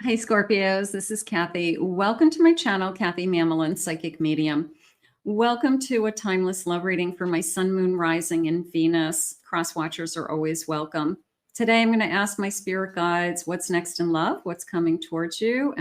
Hey Scorpios, this is Kathy. Welcome to my channel, Kathy Mamolen, Psychic Medium. Welcome to a timeless love reading for my Sun, Moon, Rising, and Venus. Cross watchers are always welcome. Today I'm going to ask my spirit guides what's next in love, what's coming towards you,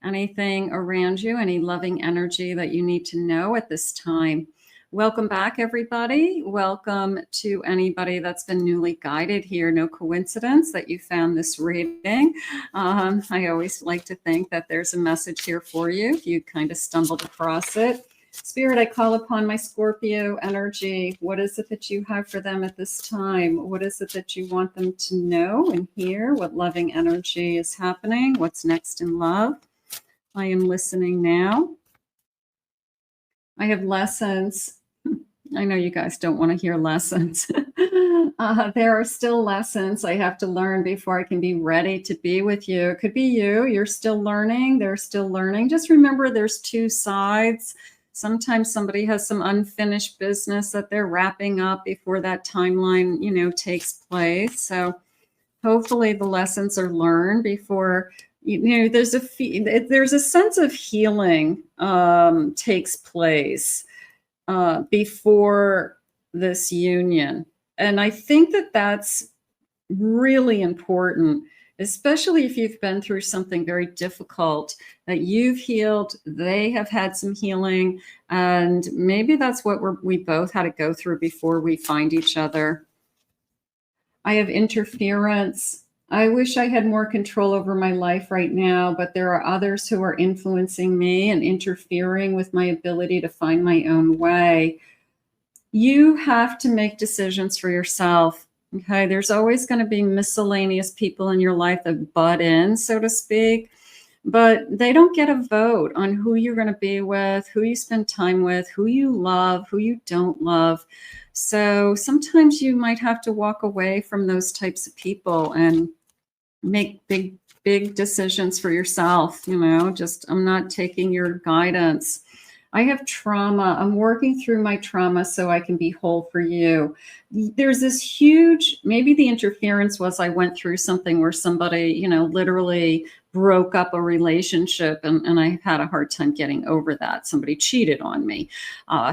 anything around you, any loving energy that you need to know at this time. Welcome back, everybody. Welcome to anybody that's been newly guided here. No coincidence that you found this reading. I always like to think that there's a message here for you if you kind of stumbled across it. Spirit, I call upon my Scorpio energy. What is it that you have for them at this time? What is it that you want them to know and hear? What loving energy is happening? What's next in love? I am listening now. I have lessons. I know you guys don't want to hear lessons. There are still lessons I have to learn before I can be ready to be with you. It could be you. You're still learning. They're still learning. Just remember there's two sides. Sometimes somebody has some unfinished business that they're wrapping up before that timeline, takes place. So hopefully the lessons are learned before, there's a sense of healing takes place before this union. And I think that that's really important, especially if you've been through something very difficult, that you've healed, they have had some healing, and maybe that's what we both had to go through before we find each other. I have interference. I wish I had more control over my life right now, but there are others who are influencing me and interfering with my ability to find my own way. You have to make decisions for yourself. Okay, there's always going to be miscellaneous people in your life that butt in, so to speak, but they don't get a vote on who you're going to be with, who you spend time with, who you love, who you don't love. So sometimes you might have to walk away from those types of people and make big decisions for yourself. Just I'm not taking your guidance. I have trauma. I'm working through my trauma so I can be whole for you. There's this huge, maybe the interference was I went through something where somebody, literally broke up a relationship and I had a hard time getting over that. Somebody cheated on me.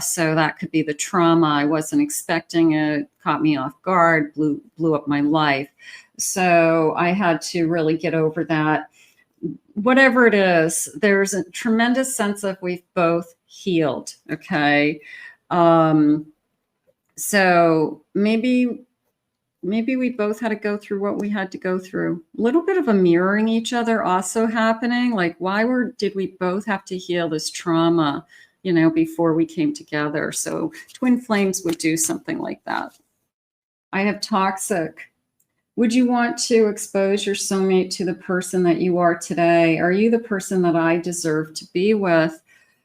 So that could be the trauma. I wasn't expecting it, caught me off guard, blew up my life. So I had to really get over that. Whatever it is, there's a tremendous sense of we've both healed. Okay. So maybe we both had to go through what we had to go through. A little bit of a mirroring each other also happening. Like, did we both have to heal this trauma, before we came together? So twin flames would do something like that. I have toxic. Would you want to expose your soulmate to the person that you are today? Are you the person that I deserve to be with?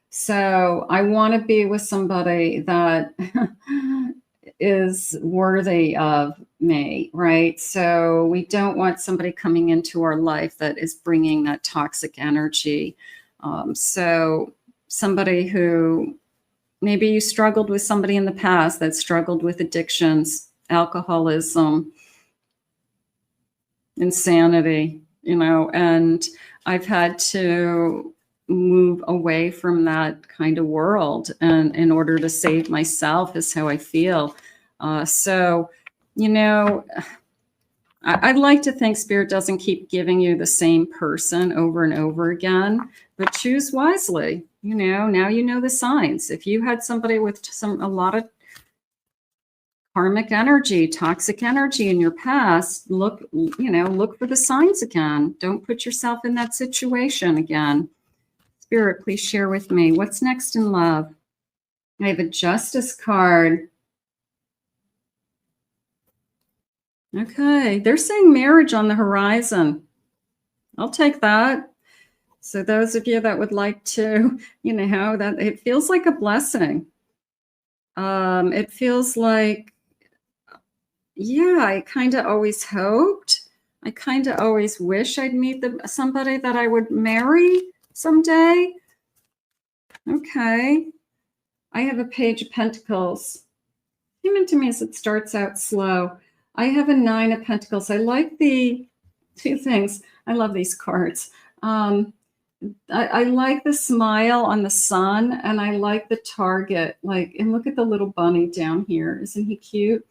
So I want to be with somebody that is worthy of me, right? So we don't want somebody coming into our life that is bringing that toxic energy. So somebody who, maybe you struggled with somebody in the past that struggled with addictions, alcoholism, insanity, and I've had to move away from that kind of world, and in order to save myself is how I feel. So I'd like to think Spirit doesn't keep giving you the same person over and over again, but choose wisely. Now you know the signs. If you had somebody with a lot of karmic energy, toxic energy in your past, look for the signs again. Don't put yourself in that situation again. Spirit, please share with me what's next in love. I have a Justice card. Okay, they're saying marriage on the horizon. I'll take that. So those of you that would like to, that it feels like a blessing. It feels like, I kind of always hoped. I kind of always wish I'd meet somebody that I would marry someday. Okay. I have a Page of Pentacles. Came into me as it starts out slow. I have a 9 of Pentacles. I like the two things. I love these cards. I like the smile on the sun, and I like the target. Like, and look at the little bunny down here. Isn't he cute?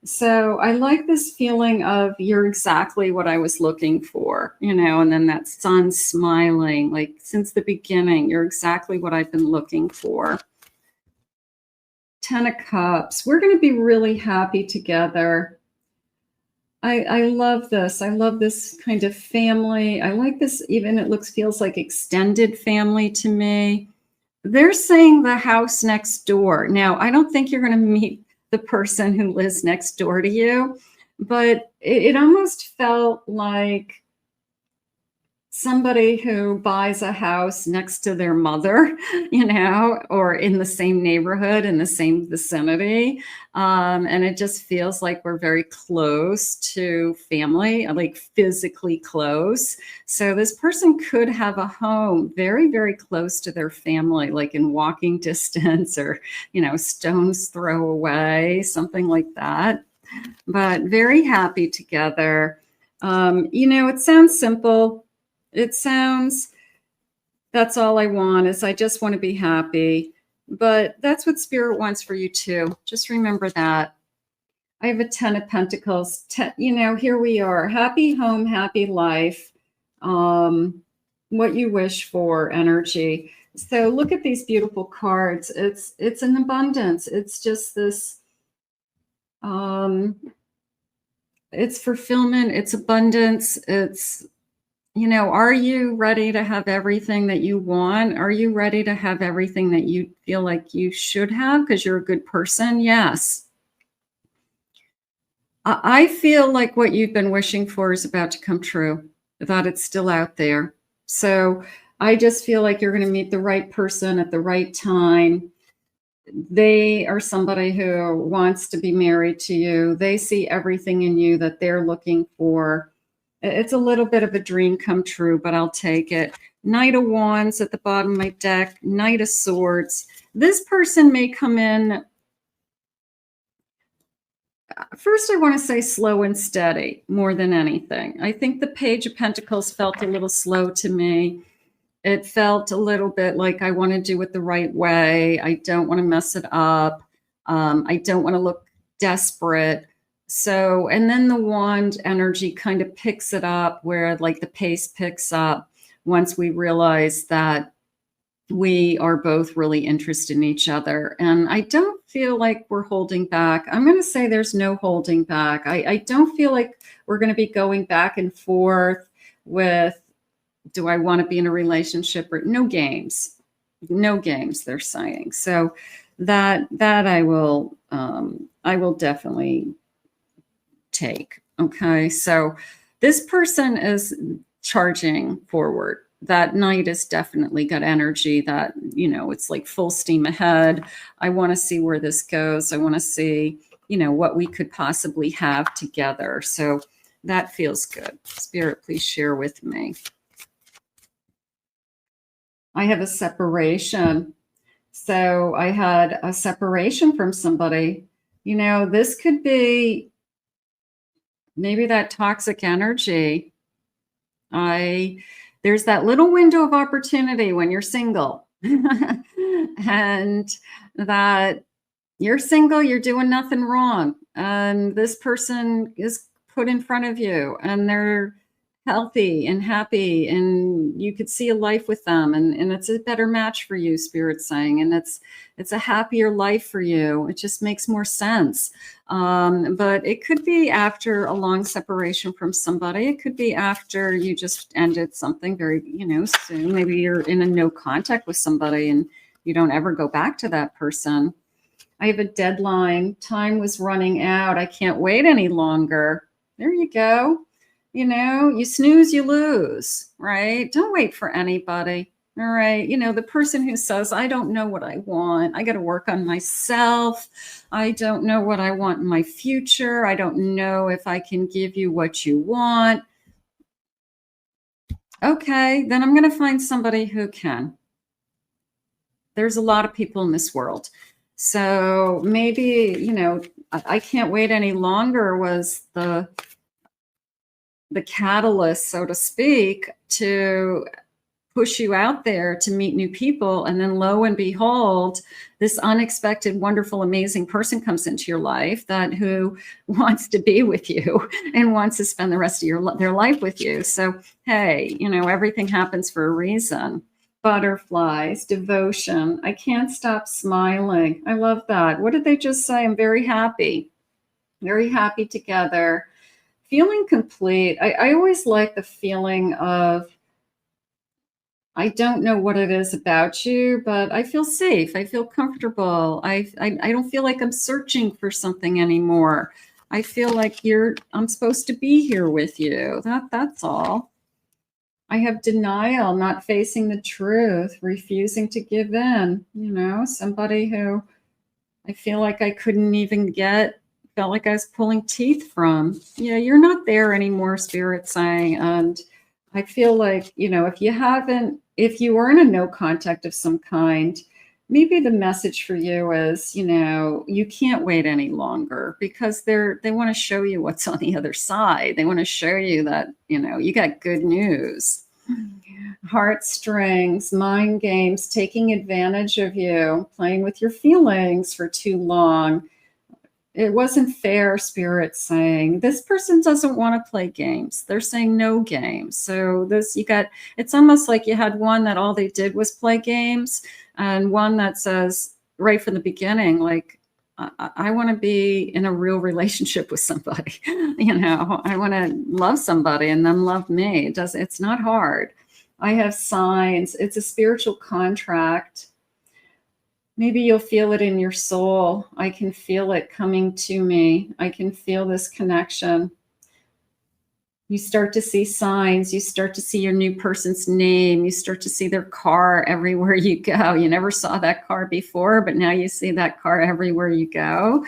So I like this feeling of you're exactly what I was looking for, you know, and then that sun smiling, like since the beginning, you're exactly what I've been looking for. 10 of Cups. We're going to be really happy together. I love this. I love this kind of family. I like this, even it feels like extended family to me. They're saying the house next door. Now, I don't think you're going to meet the person who lives next door to you, but it almost felt like somebody who buys a house next to their mother, you know, or in the same neighborhood, in the same vicinity. And it just feels like we're very close to family, like physically close. So this person could have a home very, very close to their family, like in walking distance or, you know, stone's throw away, something like that. But very happy together. You know, it sounds simple. It sounds, that's all I want is I just want to be happy. But that's what Spirit wants for you too. Just remember that. I have a 10 of Pentacles. You know, here we are. Happy home, happy life. What you wish for energy. So look at these beautiful cards. It's an abundance. It's just this, it's fulfillment. It's abundance. It's, you know, are you ready to have everything that you want? Are you ready to have everything that you feel like you should have because you're a good person? Yes. I feel like what you've been wishing for is about to come true, that it's still out there. So I just feel like you're going to meet the right person at the right time. They are somebody who wants to be married to you. They see everything in you that they're looking for. It's a little bit of a dream come true, but I'll take it. Knight of Wands at the bottom of my deck, Knight of Swords. This person may come in, first I want to say slow and steady more than anything. I think the Page of Pentacles felt a little slow to me. It felt a little bit like I want to do it the right way. I don't want to mess it up. I don't want to look desperate. So, and then the wand energy kind of picks it up where like the pace picks up once we realize that we are both really interested in each other. And I don't feel like we're holding back. I'm going to say there's no holding back. I don't feel like we're going to be going back and forth with, do I want to be in a relationship or no games, they're saying. So that I will definitely take. Okay. So this person is charging forward. That Knight has definitely got energy that, you know, it's like full steam ahead. I want to see where this goes. I want to see, you know, what we could possibly have together. So that feels good. Spirit, please share with me. I have a separation. So I had a separation from somebody. You know, this could be maybe that toxic energy. There's that little window of opportunity when you're single and that you're single, you're doing nothing wrong. And this person is put in front of you and they're healthy and happy and you could see a life with them and it's a better match for you, Spirit's saying, and it's a happier life for you. It just makes more sense. But it could be after a long separation from somebody. It could be after you just ended something very, you know, soon. Maybe you're in a no contact with somebody and you don't ever go back to that person. I have a deadline. Time was running out. I can't wait any longer. There you go. You know, you snooze, you lose, right? Don't wait for anybody. All right. You know, the person who says, I don't know what I want. I got to work on myself. I don't know what I want in my future. I don't know if I can give you what you want. Okay, then I'm going to find somebody who can. There's a lot of people in this world. So maybe, you know, I can't wait any longer was the the catalyst, so to speak, to push you out there to meet new people. And then lo and behold, this unexpected, wonderful, amazing person comes into your life that who wants to be with you and wants to spend the rest of their life with you. So, hey, you know, everything happens for a reason. Butterflies, devotion. I can't stop smiling. I love that. What did they just say? I'm very happy together. Feeling complete. I always like the feeling of, I don't know what it is about you, but I feel safe. I feel comfortable. I don't feel like I'm searching for something anymore. I feel like I'm supposed to be here with you. That's all. I have denial, not facing the truth, refusing to give in. You know, somebody who I feel like I couldn't even felt like I was pulling teeth from. Yeah, you're not there anymore, Spirit saying. And I feel like, you know, if you were in a no contact of some kind, maybe the message for you is, you know, you can't wait any longer because they want to show you what's on the other side. They want to show you that, you know, you got good news. Heartstrings, mind games, taking advantage of you, playing with your feelings for too long. It wasn't fair, Spirit saying. This person doesn't want to play games. They're saying no games. So it's almost like you had one that all they did was play games, and one that says right from the beginning, like, I want to be in a real relationship with somebody. You know, I want to love somebody and them love me. It's not hard. I have signs. It's a spiritual contract. Maybe you'll feel it in your soul. I can feel it coming to me. I can feel this connection. You start to see signs. You start to see your new person's name. You start to see their car everywhere you go. You never saw that car before, but now you see that car everywhere you go.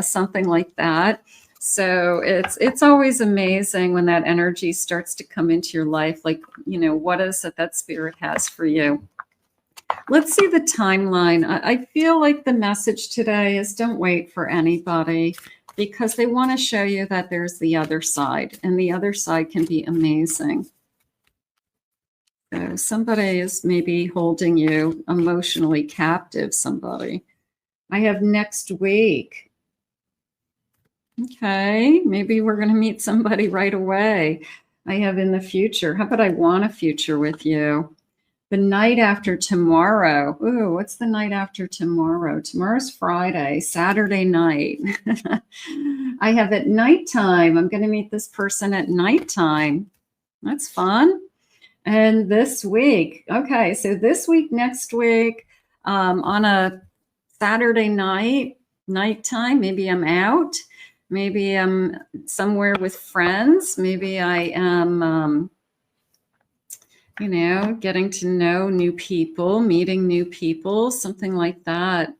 Something like that. So it's always amazing when that energy starts to come into your life. Like, you know, what is it that Spirit has for you? Let's see the timeline. I feel like the message today is don't wait for anybody, because they want to show you that there's the other side, and the other side can be amazing. So somebody is maybe holding you emotionally captive, somebody. I have next week. Okay, maybe we're going to meet somebody right away. I have in the future. How about I want a future with you? The night after tomorrow. Ooh, what's the night after tomorrow? Tomorrow's Friday, Saturday night. I have at nighttime. I'm going to meet this person at nighttime. That's fun. And this week, okay, so this week, next week, on a Saturday nighttime, maybe I'm out. Maybe I'm somewhere with friends. Maybe I am... you know, getting to know new people, meeting new people, something like that.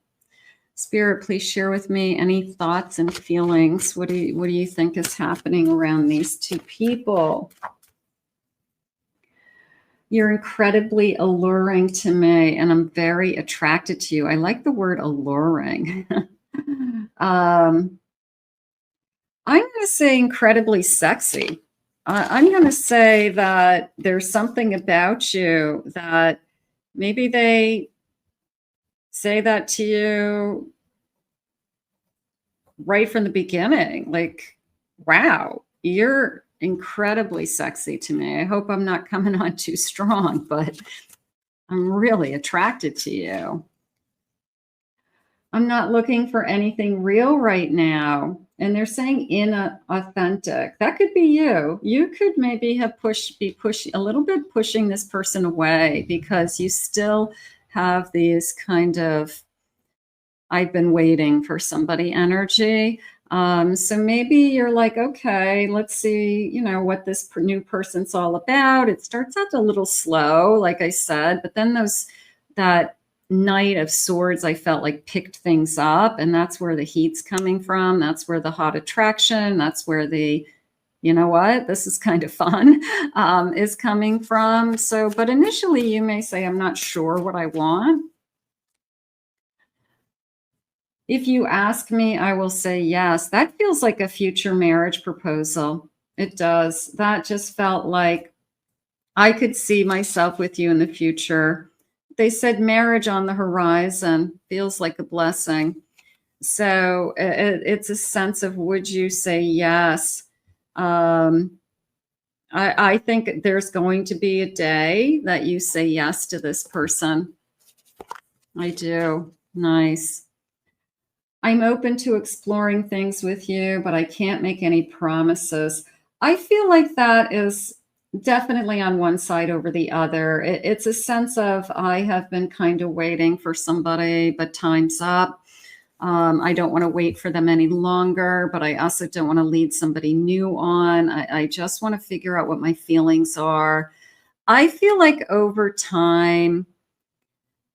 Spirit, please share with me any thoughts and feelings. What do you think is happening around these two people? You're incredibly alluring to me, and I'm very attracted to you. I like the word alluring. I'm going to say incredibly sexy. I'm going to say that there's something about you that maybe they say that to you right from the beginning. Like, wow, you're incredibly sexy to me. I hope I'm not coming on too strong, but I'm really attracted to you. I'm not looking for anything real right now. And they're saying inauthentic. That could be you. You could maybe have a little bit pushing this person away because you still have these kind of, I've been waiting for somebody energy. So maybe you're like, okay, let's see, you know, what this new person's all about. It starts out a little slow, like I said, but then that Knight of Swords, I felt like picked things up, and that's where the heat's coming from. That's where the hot attraction, that's where the, you know what, this is kind of fun, is coming from. So, but initially you may say, I'm not sure what I want. If you ask me, I will say yes. That feels like a future marriage proposal. It does. That just felt like I could see myself with you in the future. They said marriage on the horizon feels like a blessing. So it's a sense of, would you say yes? Um, I think there's going to be a day that you say yes to this person. I do. Nice. I'm open to exploring things with you, but I can't make any promises. I feel like that is definitely on one side over the other. It's a sense of, I have been kind of waiting for somebody, but time's up. I don't want to wait for them any longer, but I also don't want to lead somebody new on. I just want to figure out what my feelings are. I feel like over time,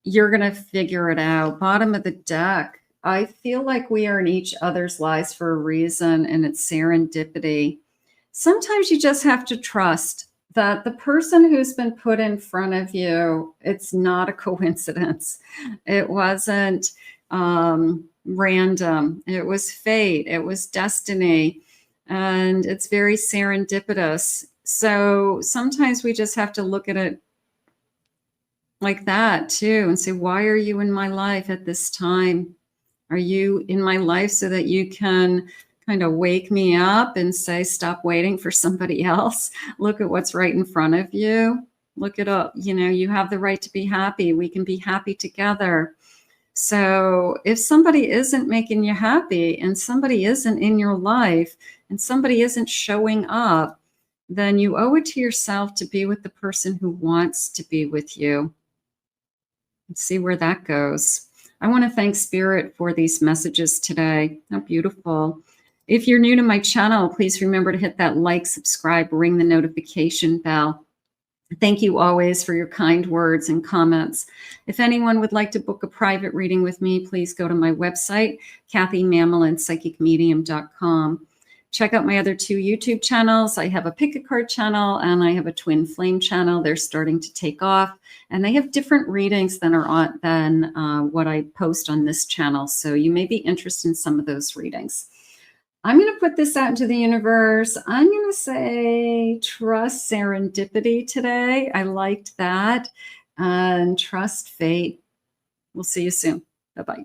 you're going to figure it out. Bottom of the deck. I feel like we are in each other's lives for a reason, and it's serendipity. Sometimes you just have to trust that the person who's been put in front of you, it's not a coincidence. It wasn't random. It was fate. It was destiny. And it's very serendipitous. So sometimes we just have to look at it like that too and say, why are you in my life at this time? Are you in my life so that you can kind of wake me up and say, stop waiting for somebody else? Look at what's right in front of you. Look it up. You know, you have the right to be happy. We can be happy together. So if somebody isn't making you happy and somebody isn't in your life and somebody isn't showing up, then you owe it to yourself to be with the person who wants to be with you. Let's see where that goes. I want to thank Spirit for these messages today. How beautiful. If you're new to my channel, please remember to hit that like, subscribe, ring the notification bell. Thank you always for your kind words and comments. If anyone would like to book a private reading with me, please go to my website, KathyMamolen.psychicmedium.com. Check out my other 2 YouTube channels. I have a pick a card channel and I have a twin flame channel. They're starting to take off, and they have different readings than what I post on this channel. So you may be interested in some of those readings. I'm going to put this out into the universe. I'm going to say trust serendipity today. I liked that. And trust fate. We'll see you soon. Bye-bye.